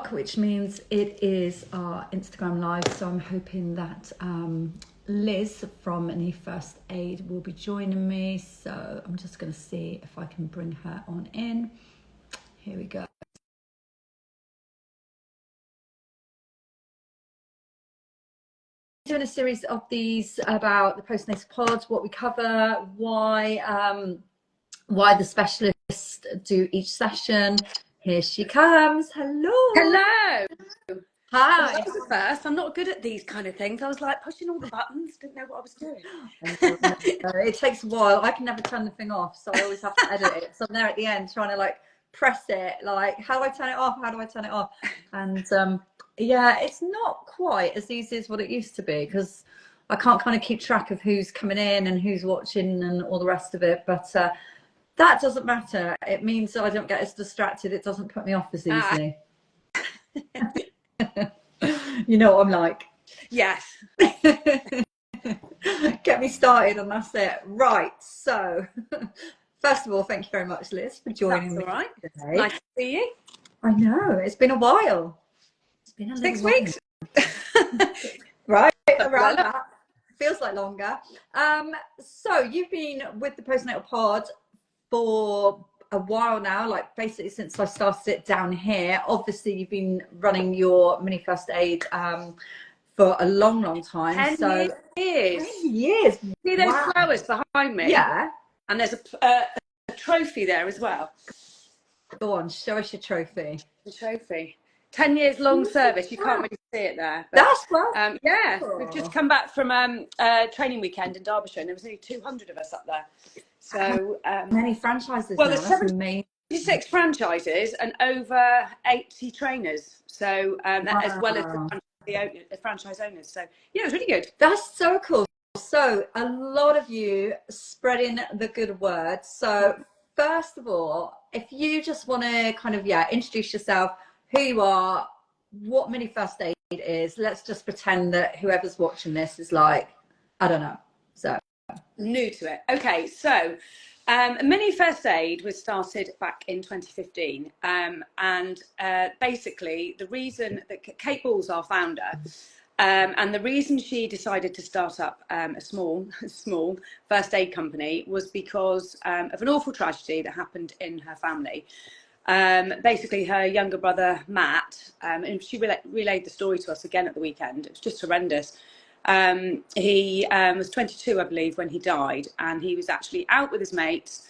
o'clock, which means it is our Instagram live. So I'm hoping that Liz from Mini First Aid will be joining me. So I'm just going to see if I can bring her on in. Here we go. Doing a series of these about the postnatal pod, what we cover, why the specialists do each session. Here she comes. Hello. Hello. Hi. That was the first. I'm not good at these kind of things. I was like pushing all the buttons, didn't know what I was doing. It takes a while. I can never turn the thing off, so I always have to edit it. So I'm there at the end trying to like press it, like how do I turn it off? How do I turn it off? And yeah, it's not quite as easy as what it used to be because I can't kind of keep track of who's coming in and who's watching and all the rest of it. But that doesn't matter. It means that I don't get as distracted. It doesn't put me off as easily. You know what I'm like. Yes. Get me started and that's it. Right, so first of all, thank you very much, Liz, for joining me. All right. Today. Nice to see you. I know, it's been a while. It's been a 6 weeks. Right, around that. Feels like longer. So you've been with the Postnatal Pod for a while now, like basically since I started it down here. Obviously, you've been running your Mini First Aid for a long time. 10 years. 10 years. See those flowers behind me? Yeah. And there's a trophy there as well. Go on, show us your trophy. The trophy. 10 years long service. You can't really see it there. But, that's well. Yeah, we've just come back from training weekend in Derbyshire, and there was only 200 of us up there. So many franchises. Well, now. there's 76 franchises and over 80 trainers. So as well as the franchise owners. So yeah, it was really good. That's so cool. So a lot of you spreading the good word. So first of all, if you just want to kind of introduce yourself, who you are, what Mini First Aid is. Let's just pretend that whoever's watching this is like, I don't know. So new to it. Okay, so Mini First Aid was started back in 2015, and basically the reason that Kate Ball's our founder, and the reason she decided to start up a small first aid company was because of an awful tragedy that happened in her family. Basically, her younger brother Matt, and she relayed the story to us again at the weekend. It was just horrendous. He was 22, I believe, when he died, and he was actually out with his mates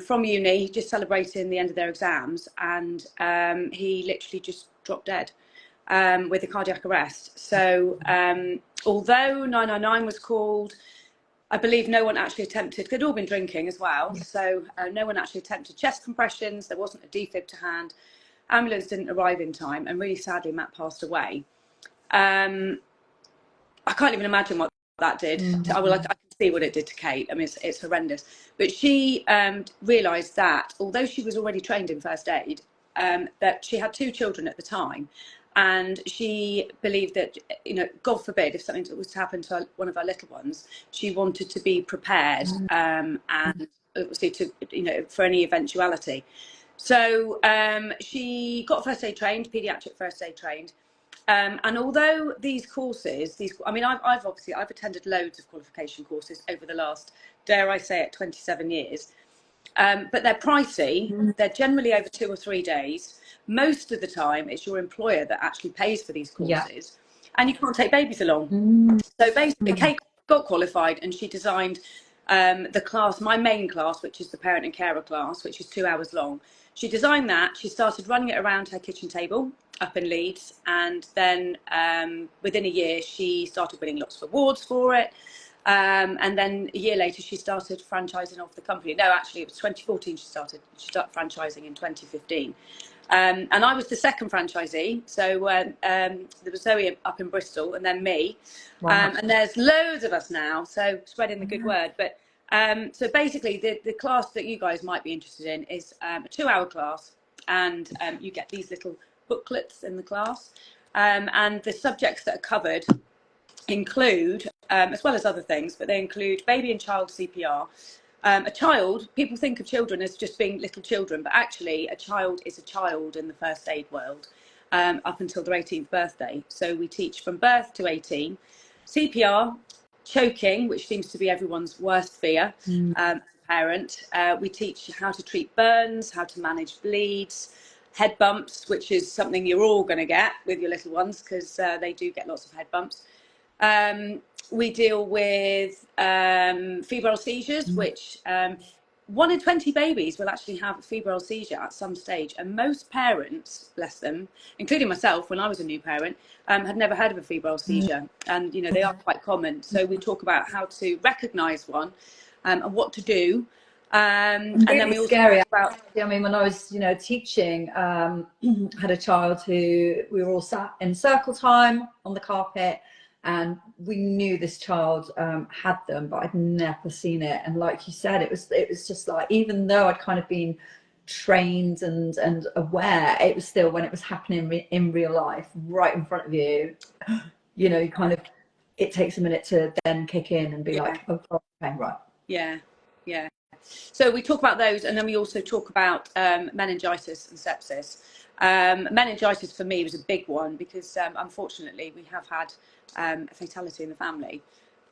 from uni, just celebrating the end of their exams, and he literally just dropped dead with a cardiac arrest. So although 999 was called, I believe no one actually attempted, they'd all been drinking as well, so no one actually attempted chest compressions, there wasn't a defib to hand, ambulance didn't arrive in time, and really sadly Matt passed away. I can't even imagine what that did. I can see what it did to Kate. I mean, it's horrendous. But she realised that although she was already trained in first aid, that she had 2 children at the time, and she believed that, God forbid, if something was to happen to one of her little ones, she wanted to be prepared and obviously for any eventuality. So she got first aid trained, paediatric first aid trained. And although these courses, I've attended loads of qualification courses over the last, dare I say it, 27 years. But they're pricey. They're generally over 2 or 3 days. Most of the time, it's your employer that actually pays for these courses, and you can't take babies along. So basically, Kate got qualified, and she designed the class, my main class, which is the parent and carer class, which is 2 hours long. She designed that. She started running it around her kitchen table up in Leeds, and then within a year, she started winning lots of awards for it. And then a year later, she started franchising off the company. No, actually, it was 2014 she started franchising in 2015. And I was the second franchisee. So there was Zoe up in Bristol, and then me. Wow. And there's loads of us now, so spreading the good word. But so basically, the class that you guys might be interested in is a 2-hour class, and you get these little booklets in the class. And the subjects that are covered include, as well as other things, but they include baby and child CPR. A child, people think of children as just being little children, but actually a child is a child in the first aid world. up until their 18th birthday. So we teach from birth to 18, CPR, choking, which seems to be everyone's worst fear, parent. We teach how to treat burns, how to manage bleeds, head bumps, which is something you're all going to get with your little ones, because they do get lots of head bumps. We deal with febrile seizures, which 1 in 20 babies will actually have a febrile seizure at some stage. And most parents, bless them, including myself when I was a new parent, had never heard of a febrile seizure. And, you know, they are quite common. So we talk about how to recognise one and what to do. And then we also scary. talk about... I mean, when I was, you know, teaching, had a child who we were all sat in circle time on the carpet, and we knew this child had them, but I'd never seen it. And like you said, it was just like, even though I'd kind of been trained and aware, it was still, when it was happening in real life, right in front of you, you know, kind of, it takes a minute to then kick in and be like, oh, okay, right. Yeah, yeah. So we talk about those, and then we also talk about meningitis and sepsis. Meningitis for me was a big one because unfortunately we have had a fatality in the family.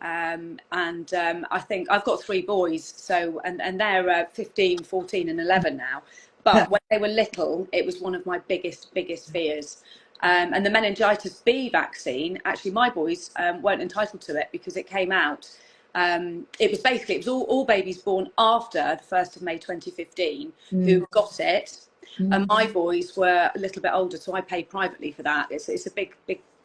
I think I've got 3 boys, so and they're 15, 14 and 11 now. But when they were little, it was one of my biggest fears. And the meningitis B vaccine, actually my boys weren't entitled to it because it came out. It was all babies born after the 1st of May 2015 who got it. And my boys were a little bit older, so I paid privately for that. It's a big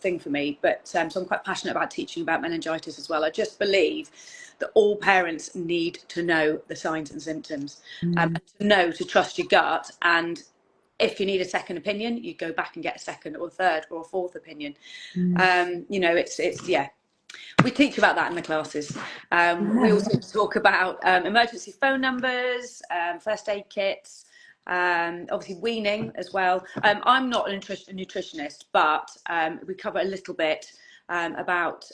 thing for me, but so I'm quite passionate about teaching about meningitis as well. I just believe that all parents need to know the signs and symptoms, and to trust your gut. And if you need a second opinion, you go back and get a second or a third or a fourth opinion. You know, it's yeah. We teach about that in the classes. We also talk about emergency phone numbers, first aid kits, obviously weaning as well. I'm not a nutritionist, but we cover a little bit about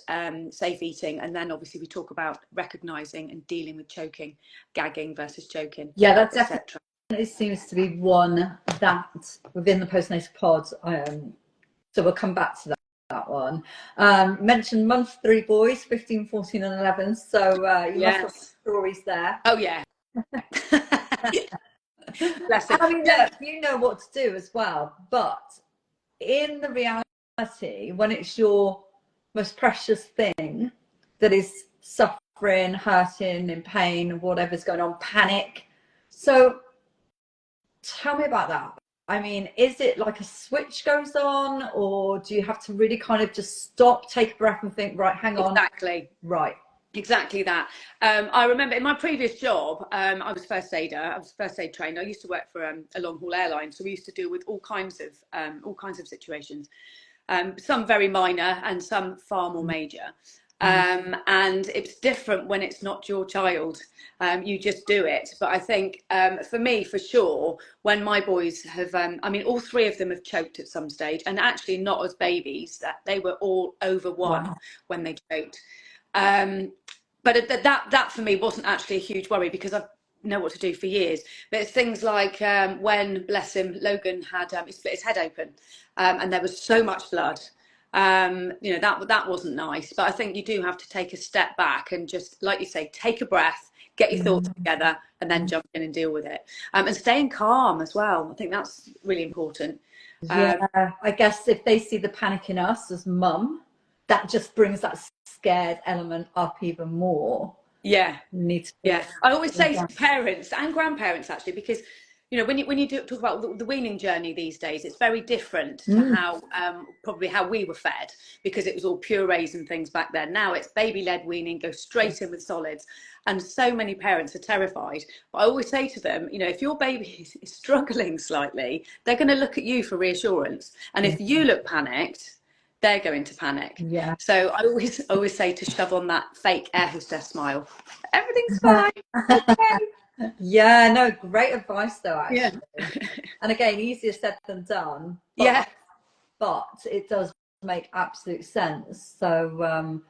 safe eating, and then obviously we talk about recognising and dealing with choking, gagging versus choking. Yeah, that definitely seems to be one that within the postnatal pod. So we'll come back to that one. Mentioned month 3 boys, 15, 14 and 11. So you must have stories there. Oh yeah. Bless I mean, look, you know what to do as well, but in the reality, when it's your most precious thing that is suffering, hurting, in pain, whatever's going on, panic. So tell me about that. I mean, is it like a switch goes on, or do you have to really kind of just stop, take a breath and think, right, hang on. Exactly. Right. Exactly that. I remember in my previous job, I was first aider. I was first aid trained. I used to work for a long haul airline, so we used to deal with all kinds of situations. Some very minor and some far more major. And it's different when it's not your child. You just do it. But I think for me, for sure, when my boys have, I mean, all 3 of them have choked at some stage, and actually not as babies. That they were all over 1 when they choked. But that for me wasn't actually a huge worry because I know what to do for years. But it's things like when, bless him, Logan had he split his head open, and there was so much blood. You know, that wasn't nice. But I think you do have to take a step back and just, like you say, take a breath, get your thoughts together, and then jump in and deal with it. And staying calm as well. I think that's really important. Yeah, I guess if they see the panic in us as mum, that just brings that scared element up even more. Yeah. I always say to parents and grandparents, actually, because you know, when you talk about the weaning journey these days, it's very different to how probably how we were fed, because it was all purees and things back then. Now it's baby-led weaning, go straight in with solids, and so many parents are terrified. But I always say to them, you know, if your baby is struggling slightly, they're going to look at you for reassurance, and if you look panicked, they're going to panic. Yeah. So I always say to shove on that fake air hostess smile. Everything's fine. Okay. Yeah, no, great advice though, actually. Yeah. And again, easier said than done. But it does make absolute sense. So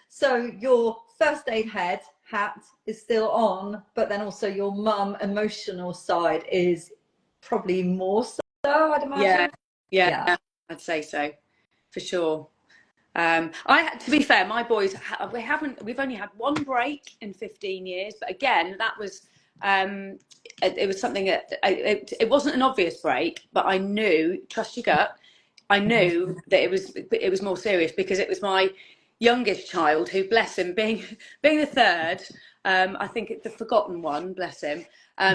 so your first aid hat is still on, but then also your mum emotional side is probably more so I'd Yeah, imagine. yeah, I'd say so, for sure. To be fair, my boys, we've only had one break in 15 years, but again, that was, it was something that, it wasn't an obvious break, but I knew, trust your gut, I knew that it was more serious, because it was my youngest child who, bless him, being the third, I think the forgotten one, bless him.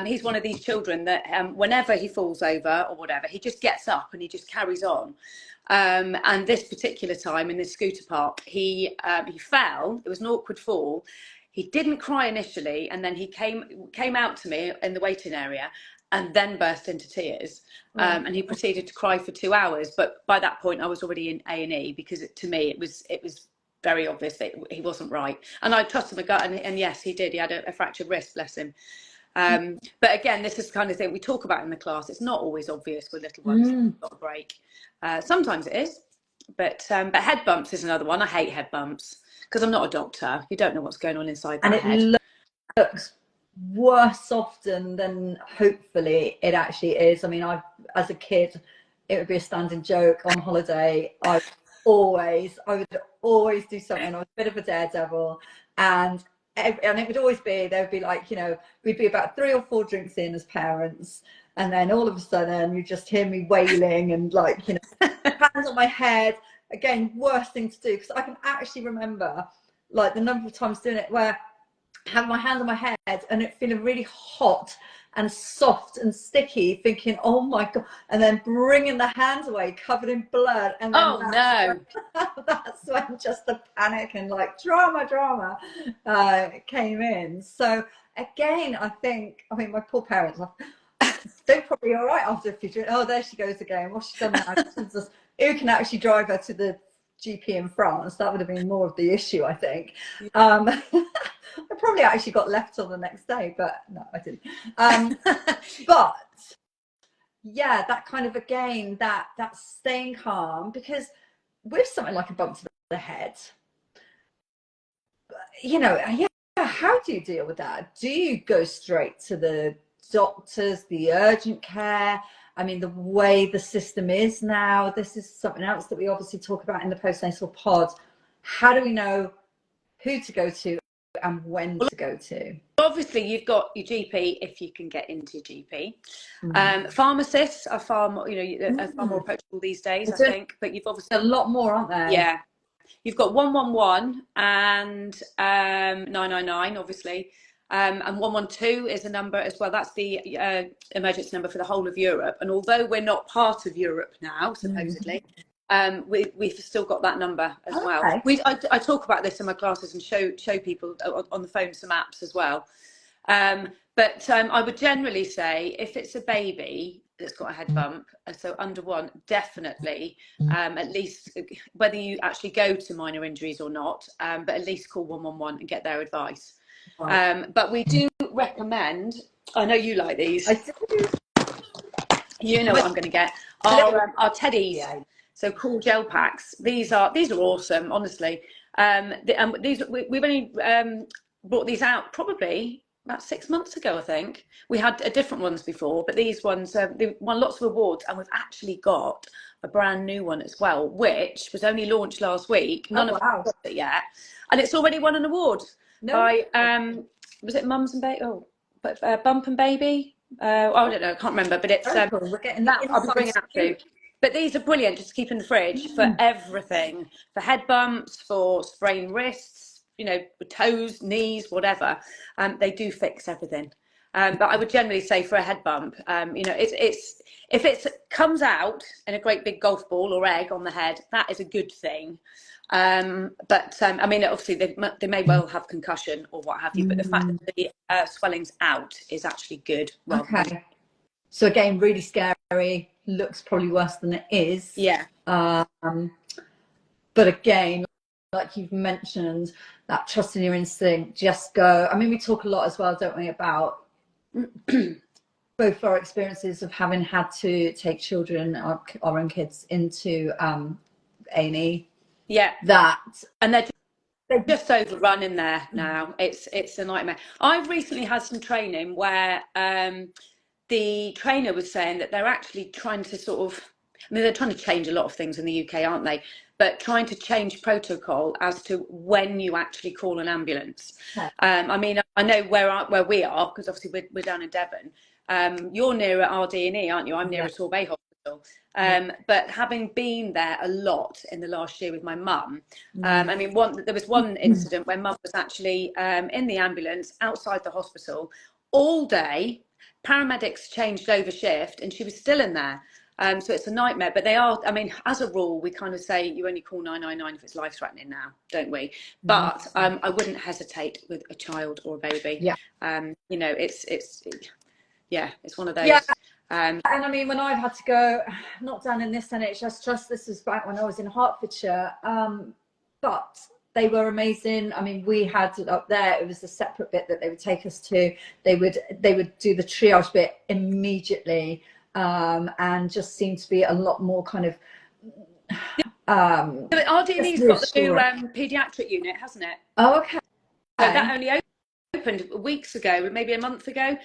He's one of these children that whenever he falls over or whatever, he just gets up and he just carries on. And this particular time in this scooter park, he fell. It was an awkward fall. He didn't cry initially, and then he came out to me in the waiting area, and then burst into tears. And he proceeded to cry for 2 hours. But by that point, I was already in A&E, because to me it was very obvious that he wasn't right. And I trusted my gut, and yes, he did. He had a fractured wrist, bless him. But again, this is the kind of thing we talk about in the class. It's not always obvious with little ones that they've got a break. Sometimes it is, but head bumps is another one. I hate head bumps, because I'm not a doctor. You don't know what's going on inside their head. And it looks worse often than hopefully it actually is. I mean, as a kid, it would be a standing joke on holiday. I would always do something. I was a bit of a daredevil, and it would always be, there would be like, we'd be about 3 or 4 drinks in as parents, and then all of a sudden you just hear me wailing and like, hands on my head. Again, worst thing to do, because I can actually remember like the number of times doing it where I have my hand on my head and it feeling really hot and soft and sticky, thinking, oh my God, and then bringing the hand away covered in blood, and then that's when just the panic and like drama came in. So again, I mean my poor parents, they're probably all right after a few drinks. Oh, there she goes again. What's she done now? Who can actually drive her to the GP in France? That would have been more of the issue, I think. I probably actually got left till the next day, but no, I didn't. But yeah, that kind of, again, that staying calm, because with something like a bump to the head, how do you deal with that? Do you go straight to the doctors, the urgent care? I mean, the way the system is now, this is something else that we obviously talk about in the postnatal pod. How do we know who to go to and when to go to? Obviously, you've got your GP if you can get into your GP. Pharmacists are far more, far more approachable these days, I think. But you've obviously a lot more, aren't there? Yeah, you've got 111 and 999, obviously, and 112 is a number as well. That's the emergency number for the whole of Europe. And although we're not part of Europe now, supposedly. We've still got that number as well. I talk about this in my classes and show people on the phone some apps as well. But I would generally say, if it's a baby that's got a head bump, so under 1, definitely, at least, whether you actually go to minor injuries or not, but at least call 111 and get their advice. But we do recommend, I know you like these. I do. You know what I'm going to get. Our teddies. Yeah. So cool gel packs. These are awesome, honestly. We've only brought these out probably about 6 months ago, I think. We had different ones before, but these ones, they won lots of awards, and we've actually got a brand new one as well, which was only launched last week. None of us have got it yet, and it's already won an award by was it Mums and Baby? Bump and Baby. I don't know, I can't remember, but it's cool. We're getting that I'll be bringing out too. But these are brilliant, just to keep in the fridge for everything, for head bumps, for sprained wrists, toes, knees, whatever. They do fix everything. But I would generally say for a head bump, it's if it comes out in a great big golf ball or egg on the head, that is a good thing. But I mean, obviously they may well have concussion or what have you, but the fact that the swelling's out is actually good. Okay. So again, really scary. Looks probably worse than it is. Yeah. But again, like you've mentioned, that trust in your instinct, just go. I mean, we talk a lot as well, don't we, about both our experiences of having had to take children, our own kids, into A&E. Yeah. And they're just overrun in there now. It's a nightmare. I've recently had some training where the trainer was saying that they're actually trying to sort of, I mean, they're trying to change a lot of things in the UK, aren't they? But trying to change protocol as to when you actually call an ambulance. I mean, I know where we are, because obviously we're down in Devon. You're near at RD&E, aren't you? I'm near at Torbay Hospital. But having been there a lot in the last year with my mum, I mean, there was one incident where mum was actually in the ambulance outside the hospital all day. Paramedics changed over shift and she was still in there. So it's a nightmare, but they are, I mean, as a rule, we kind of say you only call 999 if it's life-threatening now, don't we? But I wouldn't hesitate with a child or a baby. You know, it's one of those. Yeah. And I mean, when I've had to go, not down in this NHS trust, this was back when I was in Hertfordshire, but they were amazing. I mean, we had it up there, it was a separate bit that they would take us to. They would do the triage bit immediately, and just seemed to be a lot more kind of RD&E's got the new paediatric unit, hasn't it? Oh, okay. So that only opened weeks ago, maybe a month ago.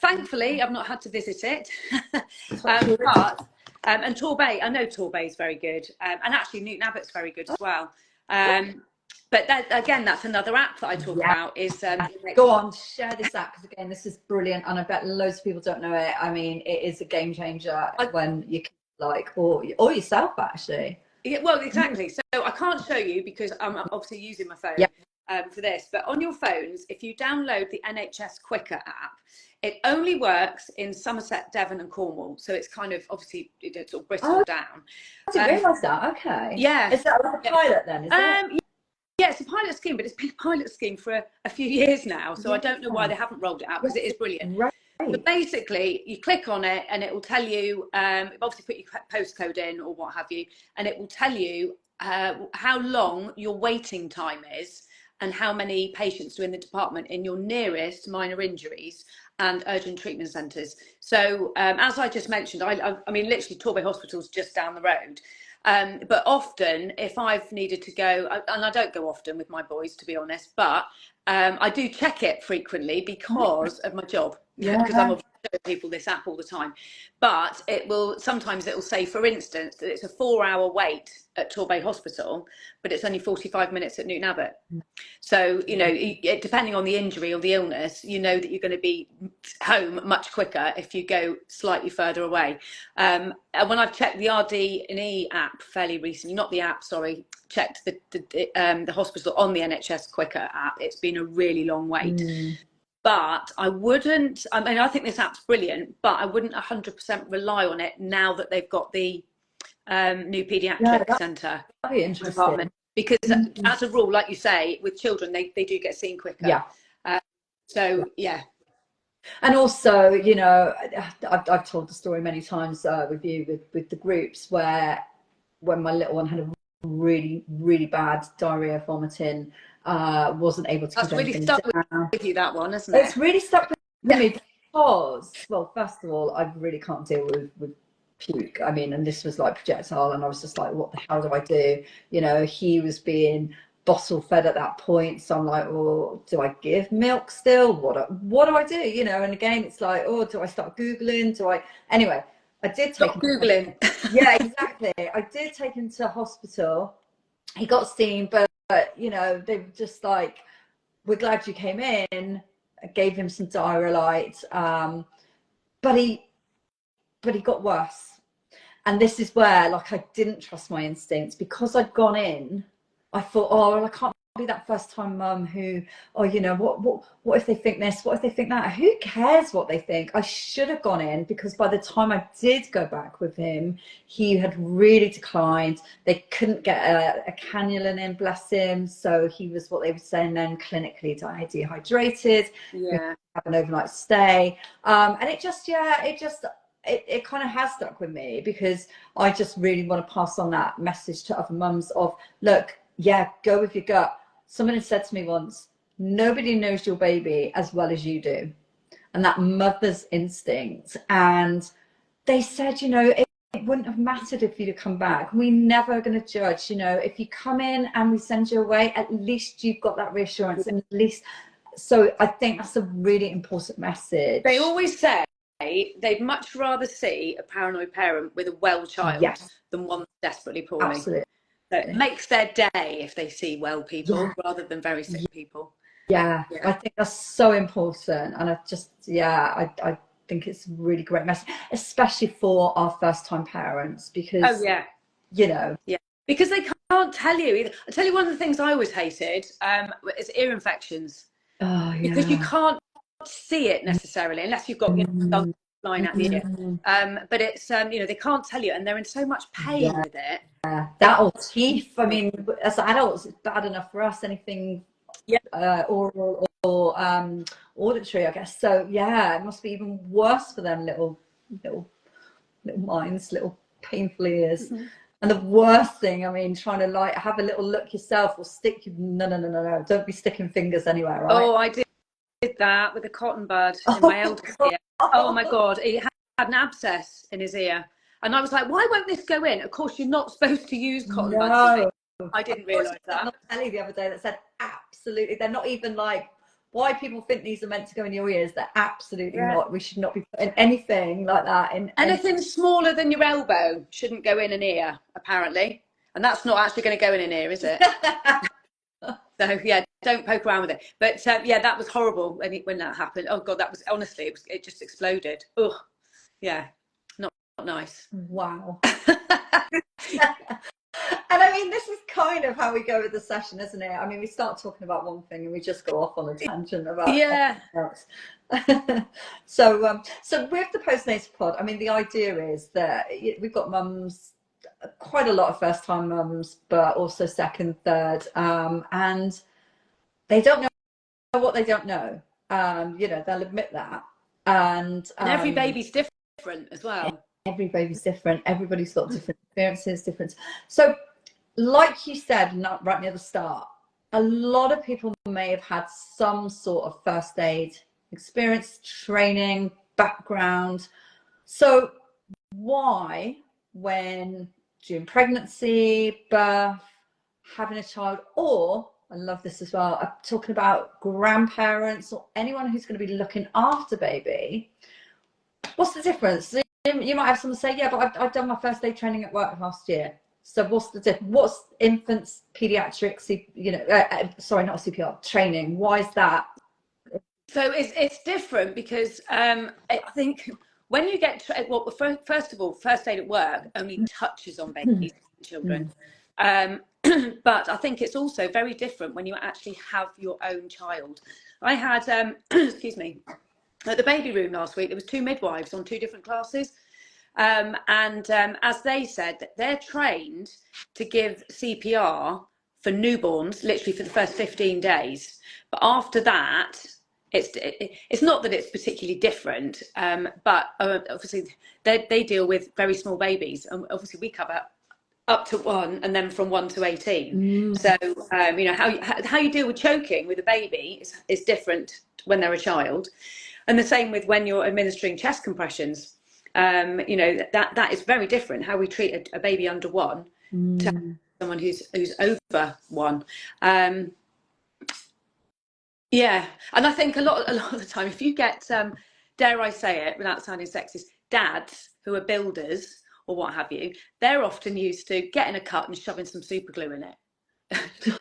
Thankfully, I've not had to visit it. And Torbay, I know Torbay is very good, and actually Newton Abbott's very good as well. But that, again, that's another app that I talk about. Is go on, share this app, because again, this is brilliant, and I bet loads of people don't know it. I mean, it is a game changer when you or yourself actually. Yeah, well, exactly. So I can't show you because I'm obviously using my phone for this. But on your phones, if you download the NHS Quicker app, it only works in Somerset, Devon, and Cornwall. So it's kind of obviously it's sort of Bristol down. I didn't realise that. Okay. Yeah. Is that like a pilot then? Is it? Yeah, it's a pilot scheme, but it's been a pilot scheme for a few years now. So I don't know why they haven't rolled it out, because it is brilliant. Right. So basically, you click on it and it will tell you, obviously put your postcode in or what have you, and it will tell you how long your waiting time is and how many patients are in the department in your nearest minor injuries and urgent treatment centres. So as I just mentioned, I mean, literally Torbay Hospital's just down the road. But often, if I've needed to go, and I don't go often with my boys, to be honest, but I do check it frequently because of my job, because I'm showing people this app all the time. But sometimes it will say, for instance, that it's a 4-hour wait at Torbay Hospital, but it's only 45 minutes at Newton Abbott. So, you know, depending on the injury or the illness, you know that you're going to be home much quicker if you go slightly further away. And when I've checked the RD&E app fairly recently, not the app, sorry, checked the hospital on the NHS Quicker app, it's been a really long wait. But I wouldn't, I mean, I think this app's brilliant, but I wouldn't 100% rely on it now that they've got the new paediatric centre department. Because as a rule, like you say, with children, they do get seen quicker. And also, you know, I've told the story many times with you, with the groups, where when my little one had a really, really bad diarrhea, vomiting, wasn't able to. That's really stuck with you, that one, isn't it? It's really stuck with me because, well, first of all, I really can't deal with puke. I mean, and this was like projectile, and I was just like, what the hell do I do? You know, he was being bottle fed at that point, so I'm like, well, do I give milk still? What do I do? You know, and again, it's like, oh, do I start Googling? Anyway, I did take him Googling. Yeah, exactly. I did take him to hospital. He got seen, but you know, they were just like, we're glad you came in. I gave him some Diarrhelite, but he got worse. And this is where, like, I didn't trust my instincts, because I'd gone in. I thought, oh, well, I can't be that first time mum who, oh, you know, what if they think this? What if they think that? Who cares what they think? I should have gone in, because by the time I did go back with him, he had really declined. They couldn't get a cannula in, bless him. So he was, what they were saying then, clinically dehydrated. Yeah. Have an overnight stay. And it kind of has stuck with me, because I just really want to pass on that message to other mums of, look, go with your gut. Someone had said to me once, nobody knows your baby as well as you do. And that mother's instinct. And they said, you know, it wouldn't have mattered if you'd have come back. We're never going to judge. You know, if you come in and we send you away, at least you've got that reassurance. And at least, so I think that's a really important message. They always say they'd much rather see a paranoid parent with a well child Yes, than one desperately poorly. absolutely. So it makes their day if they see well people rather than very sick people. Yeah, I think that's so important. And I think it's a really great message, especially for our first time parents, because, because they can't tell you either. I tell you, one of the things I always hated is ear infections. Because you can't see it necessarily unless you've got line out the ear. But it's they can't tell you, and they're in so much pain with it. That or teeth. I mean, as adults, it's bad enough for us. Anything oral or auditory, I guess. So yeah, it must be even worse for them little minds, little painful ears. And the worst thing, I mean, trying to like have a little look yourself or stick no, don't be sticking fingers anywhere, right? Oh, I did that with a cotton bud in my eldest ear. Oh my God, he had an abscess in his ear. And I was like, why won't this go in? Of course, you're not supposed to use cotton buds. I didn't realise that. I was telling you the other day that said absolutely, they're not even like, why people think these are meant to go in your ears, they're absolutely not. We should not be putting anything like that in. Anything smaller than your elbow shouldn't go in an ear, apparently. And that's not actually going to go in an ear, is it? So yeah, don't poke around with it. But that was horrible when that happened. Oh God, that was honestly, it just exploded. Oh, yeah, not nice. Wow. And I mean, this is kind of how we go with the session, isn't it? I mean, we start talking about one thing and we just go off on a tangent about something else. So with the Postnatal Pod, I mean, the idea is that we've got mums, quite a lot of first-time mums, but also second, third, and they don't know what they don't know. They'll admit that, and every baby's different as well. Every baby's different. Everybody's got different experiences, different. So, like you said, right near the start, a lot of people may have had some sort of first aid experience, training, background. So, why, when during pregnancy, birth, having a child, or I love this as well, I'm talking about grandparents or anyone who's going to be looking after baby, what's the difference? You might have someone say, yeah, but I've done my first aid training at work last year. So what's the difference? What's infants, pediatrics, sorry, not CPR, training? Why is that? So it's different because I think when you get, first of all, first aid at work only touches on babies and children. But I think it's also very different when you actually have your own child. I had, excuse me, at the baby room last week, there was 2 midwives on 2 different classes. As they said, that they're trained to give CPR for newborns, literally for the first 15 days. But after that, it's not that it's particularly different, but obviously they deal with very small babies. And obviously we cover up to 1 and then from 1 to 18. So, how you deal with choking with a baby is different when they're a child. And the same with when you're administering chest compressions. That is very different how we treat a baby under 1 to someone who's over 1. And I think a lot of the time, if you get, dare I say it without sounding sexist, dads who are builders or what have you, they're often used to getting a cut and shoving some super glue in it.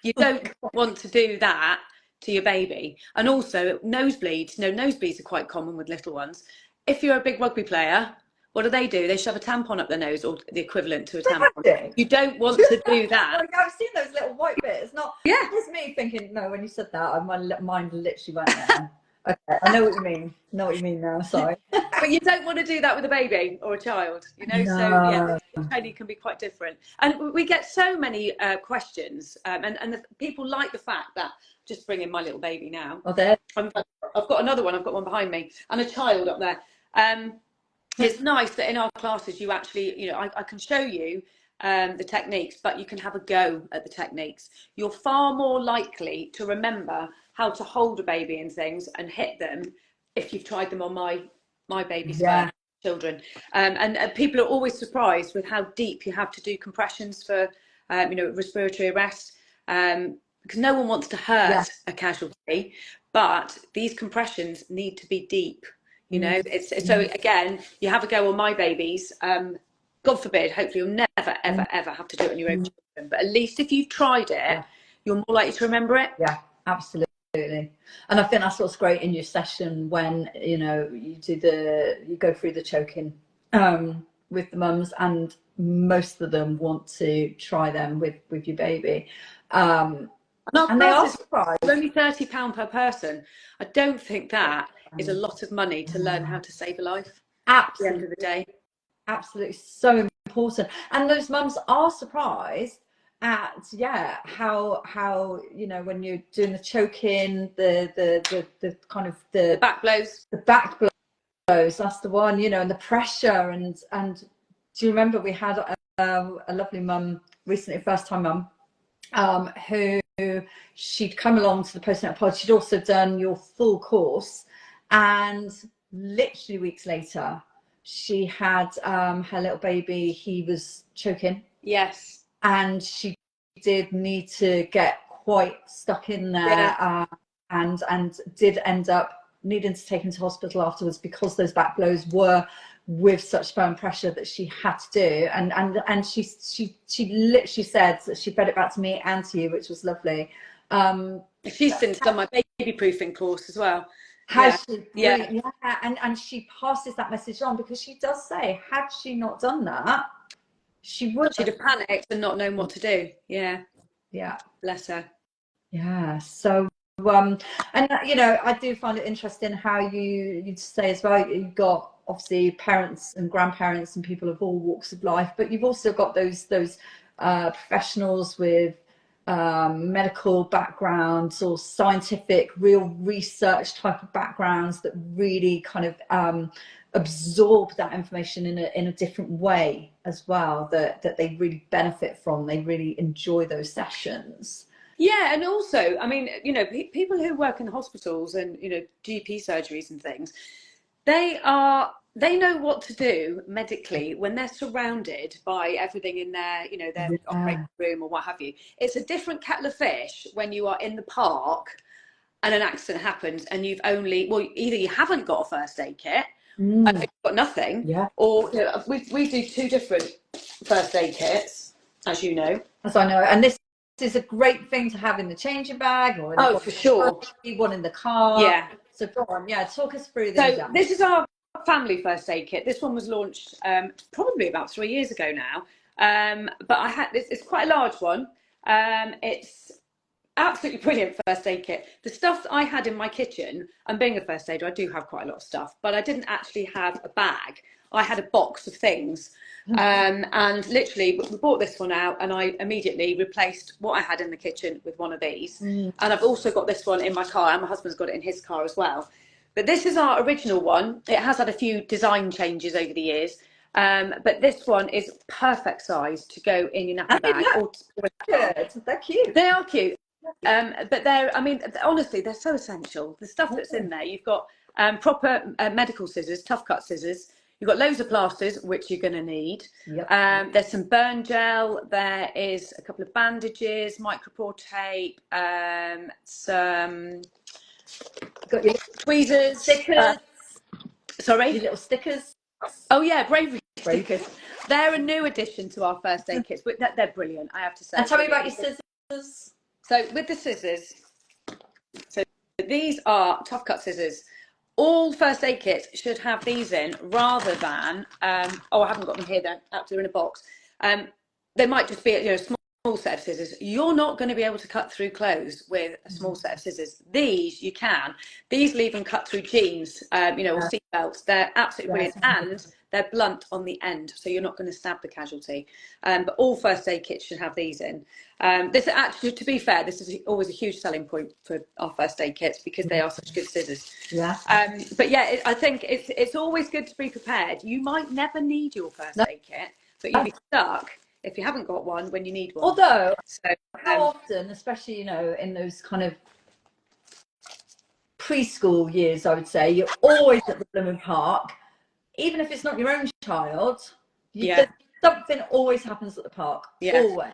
You don't want to do that to your baby. And also nosebleeds. Nosebleeds are quite common with little ones. If you're a big rugby player, what do? They shove a tampon up their nose, or the equivalent to a tampon. You don't want to do that. I've seen those little white bits. It was me thinking, no, when you said that, my mind literally went there. Okay, I know what you mean. Know what you mean now, sorry. But you don't want to do that with a baby or a child, No. So the training can be quite different. And we get so many questions, and people like the fact that, just bring in my little baby now. Oh, there. I've got another one. I've got one behind me and a child up there. It's nice that in our classes you actually, I can show you the techniques, but you can have a go at the techniques. You're far more likely to remember how to hold a baby and things and hit them if you've tried them on my baby's children. And people are always surprised with how deep you have to do compressions for, respiratory arrest, because no one wants to hurt a casualty, but these compressions need to be deep. you know. It's so again, you have a go on my babies. God forbid, hopefully you'll never, ever, ever have to do it on your own children. But at least if you've tried it, you're more likely to remember it. Yeah, absolutely. And I think that's what's great in your session when, you know, you go through the choking with the mums, and most of them want to try them with your baby. And they are surprised. Only £30 per person. I don't think that is a lot of money to learn how to save a life. Absolutely. At the end of the day. Absolutely, so important. And those mums are surprised at how you know, when you're doing the choking, the kind of the back blows. The back blows, that's the one, you know, and the pressure. And do you remember we had a lovely mum recently, first time mum, who she'd come along to the Postnatal Pod. She'd also done your full course, and literally weeks later she had her little baby. He was choking. Yes. And she did need to get quite stuck in there, and did end up needing to take him to hospital afterwards, because those back blows were with such firm pressure that she had to do. And she literally said that she fed it back to me and to you, which was lovely. She's since done my baby proofing course as well. Has she? Yeah. And she passes that message on, because she does say, had she not done that, she'd have panicked and not known what to do. Yeah. Bless her. Yeah. So and you know, I do find it interesting how you say as well, you've got obviously parents and grandparents and people of all walks of life, but you've also got those professionals with medical backgrounds or scientific, real research type of backgrounds that really kind of absorb that information in a different way as well, that they really benefit from. They really enjoy those sessions. Yeah, and also, I mean, you know, people who work in hospitals and, you know, GP surgeries and things, they know what to do medically when they're surrounded by everything in their, you know, their operating room or what have you. It's a different kettle of fish when you are in the park and an accident happens and you've only, well, either you haven't got a first aid kit, you've got nothing, or you know, we do 2 different first aid kits, as you know. As I know, and this is a great thing to have in the changing bag, or in for sure, one in the car. Yeah. So go on, talk us through this. So this is our family first aid kit. This one was launched probably about 3 years ago now, but I had this. It's quite a large one. It's absolutely brilliant first aid kit. The stuff that I had in my kitchen, and being a first aider, I do have quite a lot of stuff, but I didn't actually have a bag. I had a box of things. And literally we bought this one out, and I immediately replaced what I had in the kitchen with one of these. And I've also got this one in my car, and my husband's got it in his car as well. But this is our original one. It has had a few design changes over the years, but this one is perfect size to go in your nappy bag. They're cute. They are cute. But they're, I mean, honestly, they're so essential. The stuff that's in there, you've got proper medical scissors, tough cut scissors. You've got loads of plasters, which you're going to need. There's some burn gel. There is a couple of bandages, micropore tape, some got your tweezers, stickers. Sorry? Your little stickers. Oh, yeah, bravery stickers. They're a new addition to our first aid kits, but they're brilliant, I have to say. And tell me about your scissors. So with the scissors, so these are tough cut scissors. All first aid kits should have these in, rather than I haven't got them here, they're actually in a box. They might just be, you know, small set of scissors. You're not going to be able to cut through clothes with a small set of scissors. These you can. These will even cut through jeans, you know, or seat belts. They're absolutely brilliant, and they're blunt on the end, so you're not going to stab the casualty. But all first aid kits should have these in. This actually, to be fair, this is always a huge selling point for our first aid kits, because they are such good scissors. But yeah, I think it's always good to be prepared. You might never need your first aid kit, but you'll be stuck if you haven't got one when you need one. Although, how often, especially, you know, in those kind of preschool years, I would say, you're always at the blooming park, even if it's not your own child. Something always happens at the park. Always.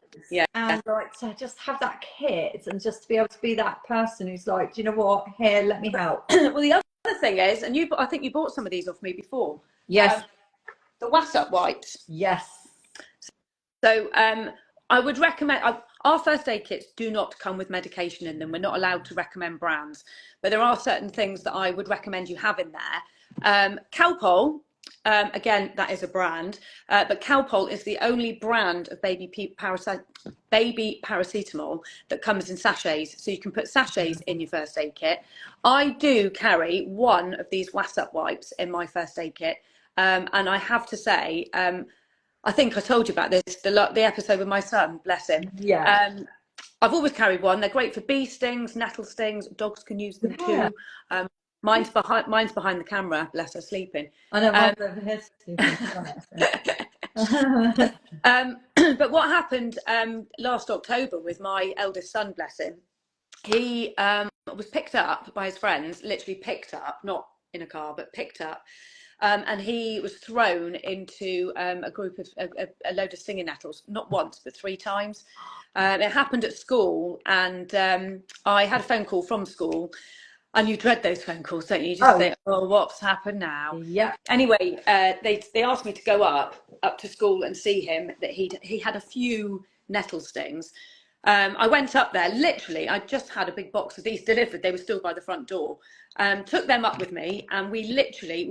And like, to just have that kit, and just to be able to be that person who's like, do you know what? Here, let me help. Well, the other other thing is, and I think you bought some of these off me before. Yes. The WhatsApp wipes. Yes. So I would recommend, our first aid kits do not come with medication in them. We're not allowed to recommend brands, but there are certain things that I would recommend you have in there. Calpol, again, that is a brand, but Calpol is the only brand of baby paracetamol that comes in sachets. So you can put sachets in your first aid kit. I do carry one of these WhatsApp wipes in my first aid kit. And I have to say, I think I told you about this, the episode with my son, bless him. Yeah. I've always carried one. They're great for bee stings, nettle stings. Dogs can use them too. Mine's behind the camera, bless her, sleeping. I know, mine's over here sleeping. But what happened last October with my eldest son, bless him, he was picked up by his friends, literally picked up, not in a car, but picked up. And he was thrown into a group of a load of stinging nettles, not once, but 3 times. It happened at school, and I had a phone call from school, and you dread those phone calls, don't you? You just think, oh, what's happened now? Yeah. Anyway, they asked me to go up to school and see him, that he had a few nettle stings. I went up there, literally, I just had a big box of these delivered. They were still by the front door. Took them up with me, and we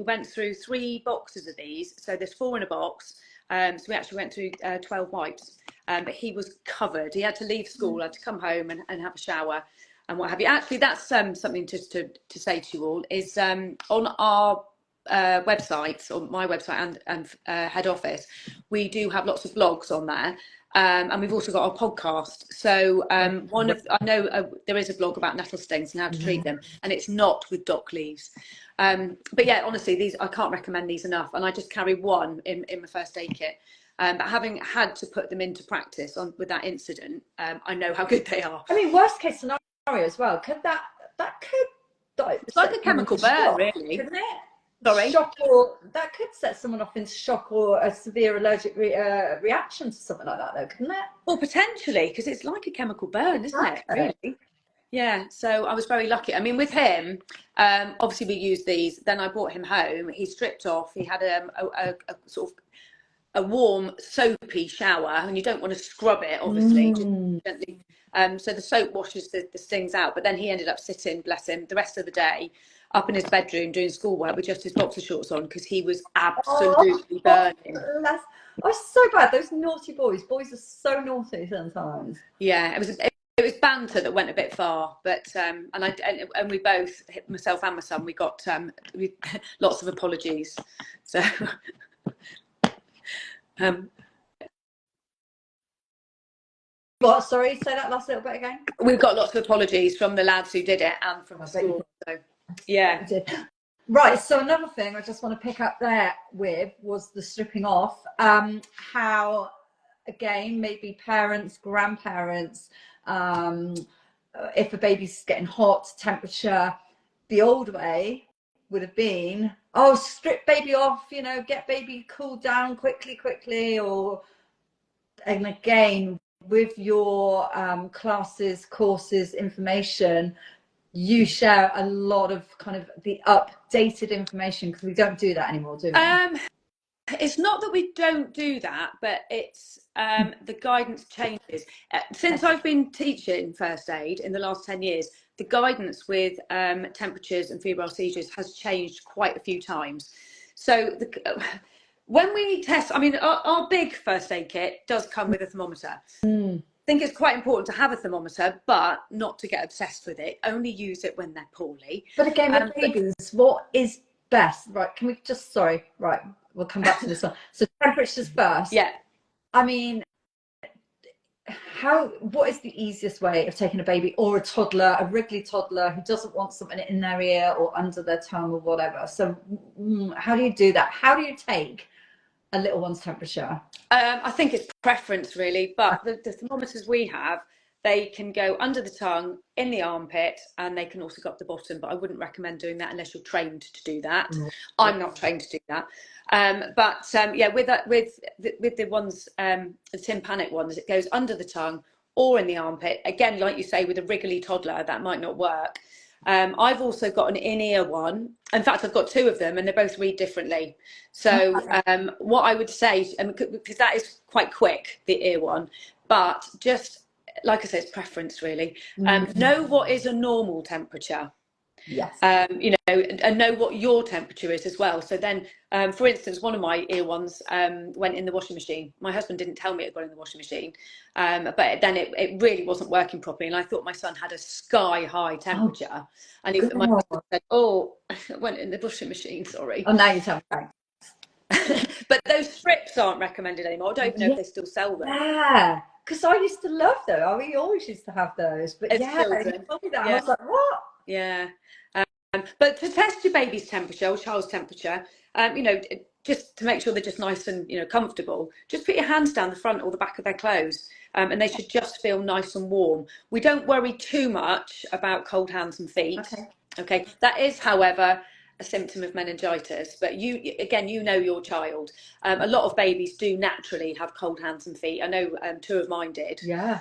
went through 3 boxes of these. So there's 4 in a box. So we actually went through 12 wipes. But he was covered. He had to leave school, had to come home and have a shower and what have you. Actually, that's something just to say to you all, is on our websites, on my website and head office, we do have lots of blogs on there. And we've also got our podcast. So I know there is a blog about nettle stings and how to treat them, and it's not with dock leaves. But yeah, honestly, these, I can't recommend these enough. And I just carry one in my first aid kit. But having had to put them into practice with that incident, I know how good they are. I mean, worst case scenario as well. Could that could it's like a chemical burn, really, couldn't it? Sorry. Shock, or that could set someone off into shock or a severe allergic reaction to something like that, though, couldn't it? Well, potentially, because it's like a chemical burn, isn't it? Really? Yeah. So I was very lucky. I mean, with him, obviously we used these. Then I brought him home. He stripped off. He had a sort of a warm, soapy shower, and you don't want to scrub it, obviously. Just gently. So the soap washes the stings out. But then he ended up sitting, bless him, the rest of the day up in his bedroom doing schoolwork with just his boxer shorts on, because he was absolutely burning. Oh, so bad. Those naughty boys. Boys are so naughty sometimes. Yeah, it was banter that went a bit far, but and we both, myself and my son, we got lots of apologies. So What? Sorry, say that last little bit again. We've got lots of apologies from the lads who did it and from the school. So yeah. Right, so another thing I just want to pick up there with was the stripping off. How, again, maybe parents, grandparents, if a baby's getting hot, temperature, the old way would have been, oh, strip baby off, you know, get baby cooled down quickly, or, and again, with your classes, courses, information, you share a lot of kind of the updated information, because we don't do that anymore, do we? It's not that we don't do that, but it's the guidance changes. Since I've been teaching first aid in the last 10 years, the guidance with temperatures and febrile seizures has changed quite a few times. So when we test, I mean, our big first aid kit does come with a thermometer. I think it's quite important to have a thermometer, but not to get obsessed with it. Only use it when they're poorly. But again, with babies, what is best? Right, can we just, sorry, right, we'll come back to this one. So temperatures first. Yeah. I mean, what is the easiest way of taking a baby or a toddler, a wriggly toddler who doesn't want something in their ear or under their tongue or whatever? So how do you do that? How do you take a little one's temperature? I think it's preference, really, but the thermometers we have, they can go under the tongue, in the armpit, and they can also go up the bottom, but I wouldn't recommend doing that unless you're trained to do that. I'm not trained to do that. Yeah, with the ones, the tympanic ones, it goes under the tongue or in the armpit. Again, like you say, with a wriggly toddler, that might not work. I've also got an in-ear one. In fact, I've got two of them, and they both read differently. So what I would say, because that is quite quick, the ear one, but just like I say, it's preference really. Know what is a normal temperature. Yes. You know, and know what your temperature is as well. So then, for instance, one of my ear ones went in the washing machine. My husband didn't tell me it got in the washing machine, but then it really wasn't working properly, and I thought my son had a sky high temperature, and my husband said, "Oh, it went in the washing machine. Sorry." Oh, now you tell me. But those strips aren't recommended anymore. I don't even know if they still sell them. Yeah, because I used to love those. I mean, we always used to have those. But As yeah, children. you told me that, and I was like, what? Yeah. But to test your baby's temperature or child's temperature, you know, just to make sure they're just nice and, you know, comfortable, just put your hands down the front or the back of their clothes, and they should just feel nice and warm. We don't worry too much about cold hands and feet. Okay. That is, however, a symptom of meningitis, but you know your child. A lot of babies do naturally have cold hands and feet. I know two of mine did. Yeah.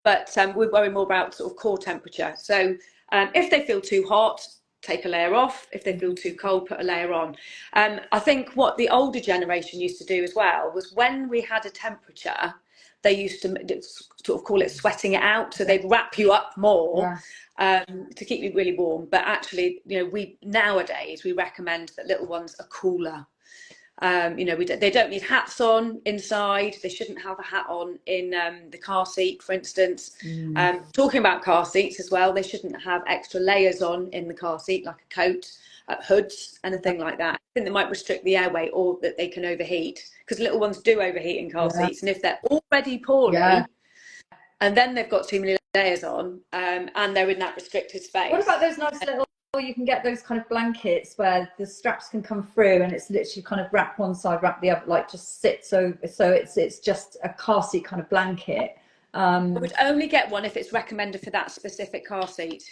But we worry more about sort of core temperature. So if they feel too hot, take a layer off. If they feel too cold, put a layer on. I think what the older generation used to do as well was when we had a temperature, they used to sort of call it sweating it out. So they'd wrap you up more to keep you really warm. But actually, you know, nowadays we recommend that little ones are cooler. You know, they don't need hats on inside. They shouldn't have a hat on in the car seat, for instance. Talking about car seats as well, they shouldn't have extra layers on in the car seat, like a coat, hoods, anything like that. I think they might restrict the airway or that they can overheat, because little ones do overheat in car seats. And if they're already poorly, and then they've got too many layers on, and they're in that restricted space. What about those nice little, you can get those kind of blankets where the straps can come through and it's literally kind of wrap one side, wrap the other, like just sits over, so it's just a car seat kind of blanket. I would only get one if it's recommended for that specific car seat.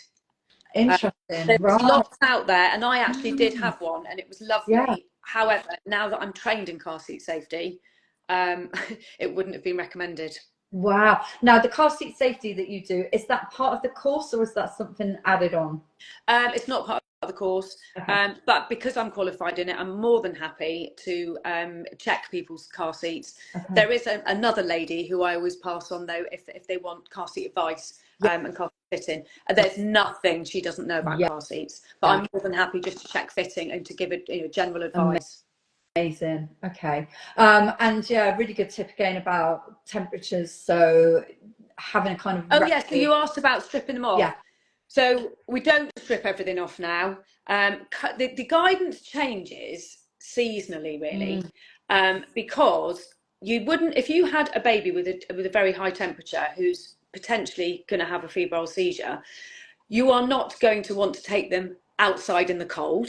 Interesting. There's lots out there, and I actually did have one, and it was lovely. However, now that I'm trained in car seat safety, it wouldn't have been recommended. Wow. Now, the car seat safety that you do, is that part of the course or is that something added on? It's not part of the course, but because I'm qualified in it, I'm more than happy to check people's car seats. There is another lady who I always pass on, though, if they want car seat advice and car fitting. There's nothing she doesn't know about car seats, but I'm more than happy just to check fitting and to give it, you know, general advice. Amazing. Okay. And yeah, really good tip again about temperatures. So having a kind of so you asked about stripping them off. Yeah. So we don't strip everything off now. The guidance changes seasonally, really, because you wouldn't, if you had a baby with a very high temperature who's potentially going to have a febrile seizure, you are not going to want to take them outside in the cold